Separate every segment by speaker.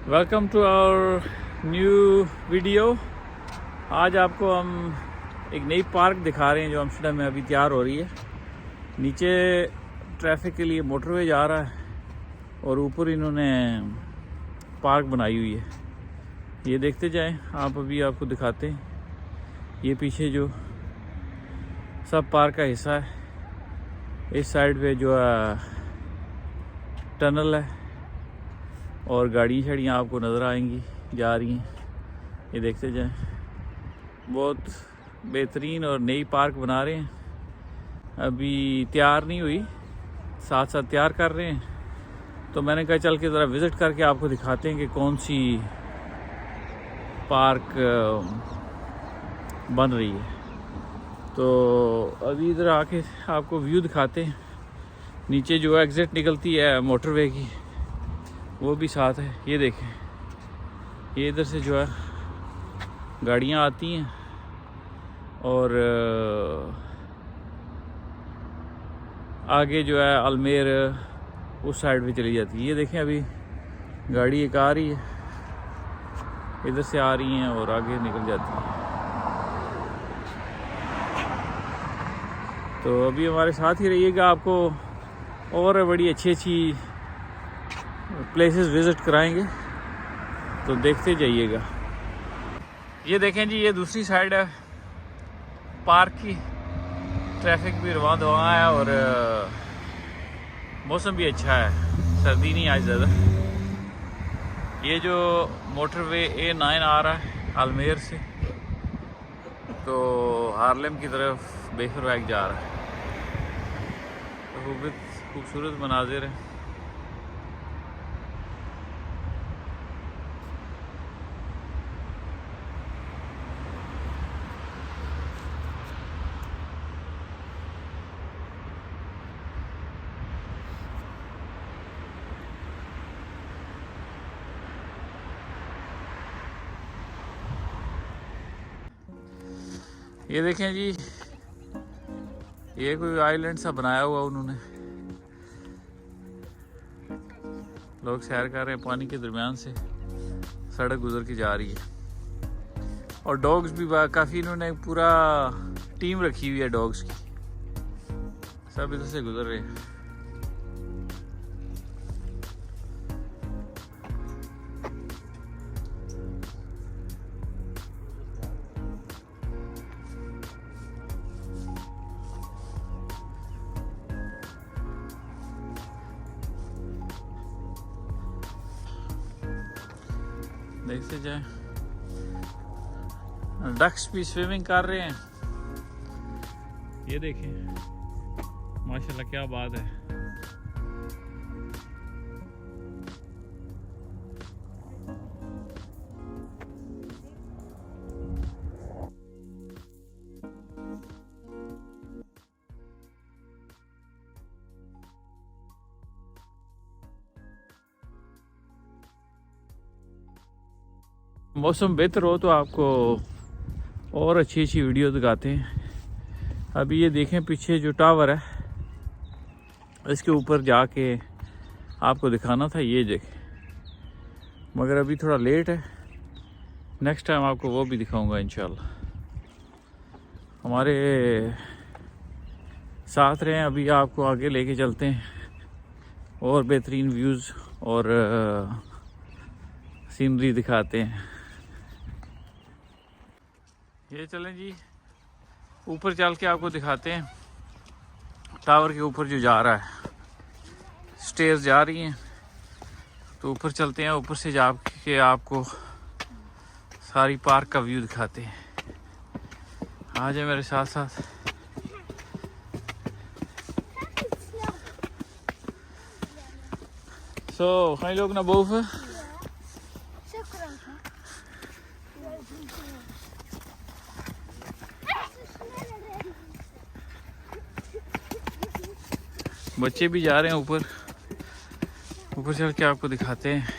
Speaker 1: Welcome to our new video. आज आपको हम एक नई पार्क दिखा रहे हैं जो एम्स्टर्डम में अभी तैयार हो रही है। नीचे ट्रैफिक के लिए मोटरवे जा रहा है और ऊपर इन्होंने पार्क बनाई हुई है। ये देखते जाएं आप, अभी आपको दिखाते हैं। ये पीछे जो सब पार्क का हिस्सा है, इस साइड पे जो है टनल है और गाड़ियाँ आपको नज़र आएंगी जा रही हैं। ये देखते जाएं, बहुत बेहतरीन और नई पार्क बना रहे हैं। अभी तैयार नहीं हुई, साथ साथ तैयार कर रहे हैं। तो मैंने कहा चल के ज़रा विज़िट करके आपको दिखाते हैं कि कौन सी पार्क बन रही है। तो अभी इधर आके आपको व्यू दिखाते हैं। नीचे जो एग्ज़िट निकलती है मोटरवे की, वो भी साथ है। ये देखें, ये इधर से जो है गाड़ियाँ आती हैं और आगे जो है अल्मेर उस साइड पे चली जाती है। ये देखें, अभी गाड़ी एक आ रही है, इधर से आ रही हैं और आगे निकल जाती है। तो अभी हमारे साथ ही रहिएगा, आपको और बड़ी अच्छी प्लेसेस विज़िट कराएंगे, तो देखते जाइएगा। ये देखें जी, ये दूसरी साइड है पार्क की। ट्रैफिक भी रवां दवा है और मौसम भी अच्छा है, सर्दी नहीं आज ज़्यादा। ये जो मोटरवे A9 आ रहा है अल्मेर से, तो हार्लेम की तरफ बेफरवैग जा रहा है। तो खूबसूरत मनाजिर है। ये देखें जी, ये कोई आइलैंड सा बनाया हुआ उन्होंने। लोग सैर कर रहे हैं, पानी के दरमियान से सड़क गुजर के जा रही है। और डॉग्स भी काफ़ी, इन्होंने पूरा टीम रखी हुई है डॉग्स की, सब इधर से गुजर रहे हैं। देखते जाए, डक्स भी स्विमिंग कर रहे हैं। ये देखें, माशाल्लाह क्या बात है। मौसम बेहतर हो तो आपको और अच्छी वीडियो दिखाते हैं। अभी ये देखें, पीछे जो टावर है, इसके ऊपर जाके आपको दिखाना था। ये देखें, मगर अभी थोड़ा लेट है। नेक्स्ट टाइम आपको वो भी दिखाऊंगा इंशाल्लाह। हमारे साथ रहें, अभी आपको आगे लेके चलते हैं और बेहतरीन व्यूज़ और सीनरी दिखाते हैं। ये चलें जी, ऊपर चल के आपको दिखाते हैं। टावर के ऊपर जो जा रहा है, स्टेयर्स जा रही हैं, तो ऊपर चलते हैं। ऊपर से जाके आपको सारी पार्क का व्यू दिखाते हैं। आ जाए मेरे साथ साथ। So, ga je ook naar boven? बच्चे भी जा रहे हैं ऊपर। ऊपर चल के आपको दिखाते हैं।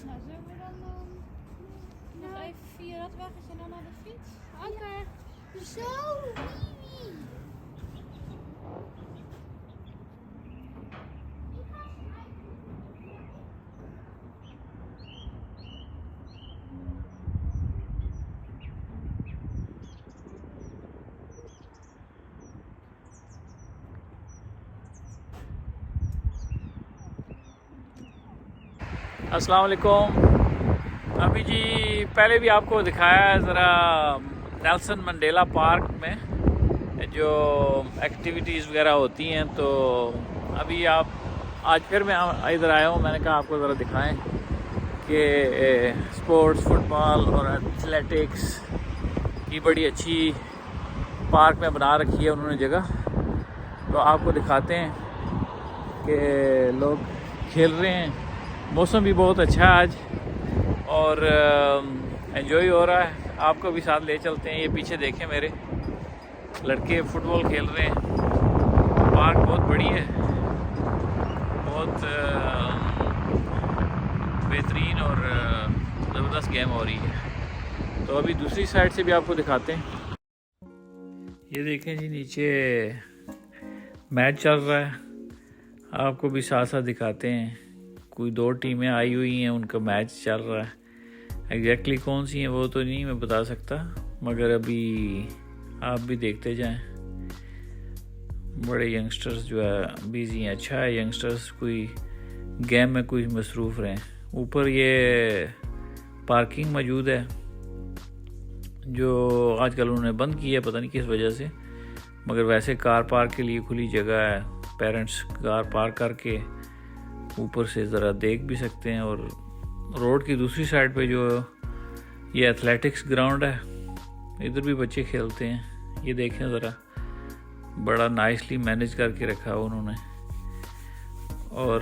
Speaker 2: Nou, zullen we dan nog even via dat weggetje en dan naar de fiets? Oké.
Speaker 3: Zo, Mimi.
Speaker 1: अस्सलाम वालेकुम। अभी जी पहले भी आपको दिखाया है ज़रा नेल्सन मंडेला पार्क में जो एक्टिविटीज़ वगैरह होती हैं, तो अभी आप आज फिर मैं इधर आया हूँ। मैंने कहा आपको ज़रा दिखाएं कि स्पोर्ट्स, फुटबॉल और एथलेटिक्स की बड़ी अच्छी पार्क में बना रखी है उन्होंने जगह। तो आपको दिखाते हैं कि लोग खेल रहे हैं। मौसम भी बहुत अच्छा है आज और एंजॉय हो रहा है। आपको भी साथ ले चलते हैं। ये पीछे देखें, मेरे लड़के फुटबॉल खेल रहे हैं। पार्क बहुत बड़ी है, बहुत बेहतरीन और ज़बरदस्त गेम हो रही है। तो अभी दूसरी साइड से भी आपको दिखाते हैं। ये देखें जी, नीचे मैच चल रहा है। आपको भी साथ साथ दिखाते हैं। कोई 2 टीमें आई हुई हैं, उनका मैच चल रहा है। एग्जैक्टली कौन सी हैं वो तो नहीं मैं बता सकता, मगर अभी आप भी देखते जाएं। बड़े यंगस्टर्स जो है बिजी हैं। अच्छा है, यंगस्टर्स कोई गेम में कोई मसरूफ़ रहें। ऊपर ये पार्किंग मौजूद है जो आजकल उन्होंने बंद की है, पता नहीं किस वजह से, मगर वैसे कार पार्क के लिए खुली जगह है। पेरेंट्स कार पार्क करके ऊपर से ज़रा देख भी सकते हैं। और रोड की दूसरी साइड पे जो ये एथलेटिक्स ग्राउंड है, इधर भी बच्चे खेलते हैं। ये देखें ज़रा, बड़ा नाइसली मैनेज करके रखा है उन्होंने और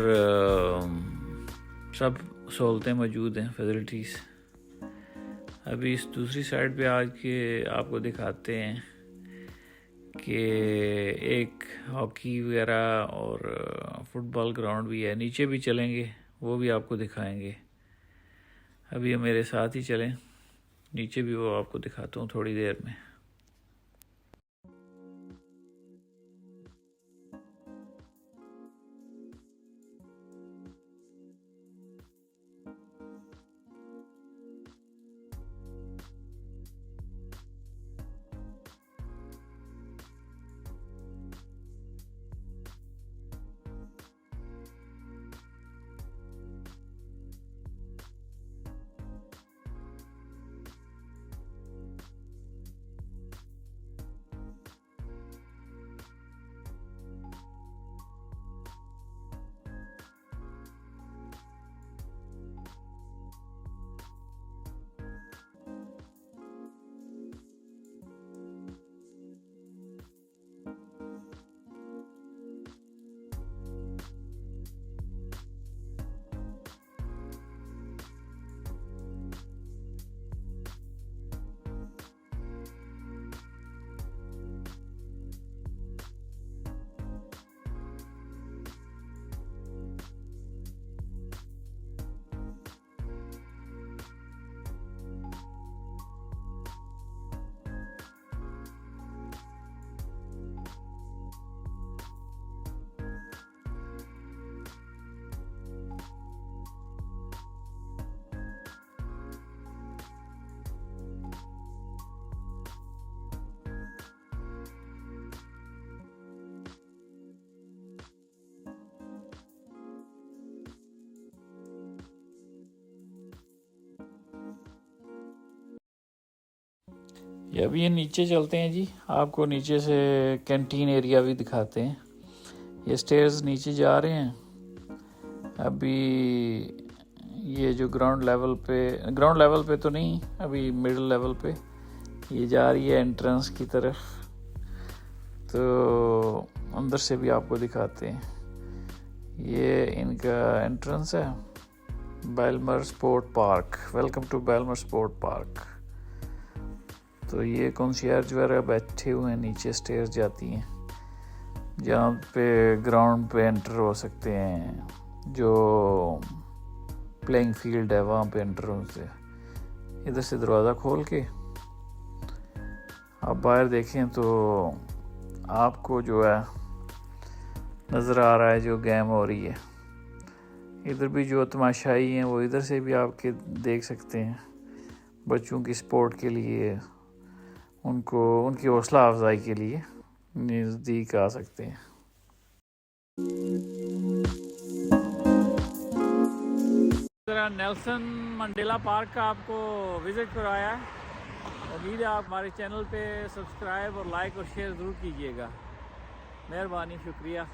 Speaker 1: सब सहूलतें मौजूद हैं, फैसिलिटीज़। अभी इस दूसरी साइड पे आज के आपको दिखाते हैं कि एक हॉकी वगैरह और फुटबॉल ग्राउंड भी है। नीचे भी चलेंगे, वो भी आपको दिखाएंगे। अभी मेरे साथ ही चलें, नीचे भी वो आपको दिखाता हूँ थोड़ी देर में। ये अभी ये नीचे चलते हैं जी, आपको नीचे से कैंटीन एरिया भी दिखाते हैं। ये स्टेयर्स नीचे जा रहे हैं। अभी ये जो ग्राउंड लेवल पे तो नहीं, अभी मिडिल लेवल पे ये जा रही है एंट्रेंस की तरफ। तो अंदर से भी आपको दिखाते हैं। ये इनका एंट्रेंस है, Belmar sport park. Welcome to Belmar sport park. तो ये कंसीयर्ज वगैरह बैठे हुए हैं, नीचे स्टेयर्स जाती हैं जहाँ पे ग्राउंड पे एंटर हो सकते हैं। जो प्लेइंग फील्ड है, वहाँ पे एंटर होने से इधर से दरवाज़ा खोल के आप बाहर देखें तो आपको जो है नज़र आ रहा है जो गेम हो रही है। इधर भी जो तमाशाई हैं वो इधर से भी आपके देख सकते हैं। बच्चों की स्पोर्ट के लिए, उनको उनकी हौसला अफजाई के लिए नज़दीक आ सकते हैं। नेल्सन मंडेला पार्क का आपको विज़िट करवाया है। उम्मीद है आप हमारे चैनल पे सब्सक्राइब और लाइक और शेयर ज़रूर कीजिएगा। मेहरबानी, शुक्रिया।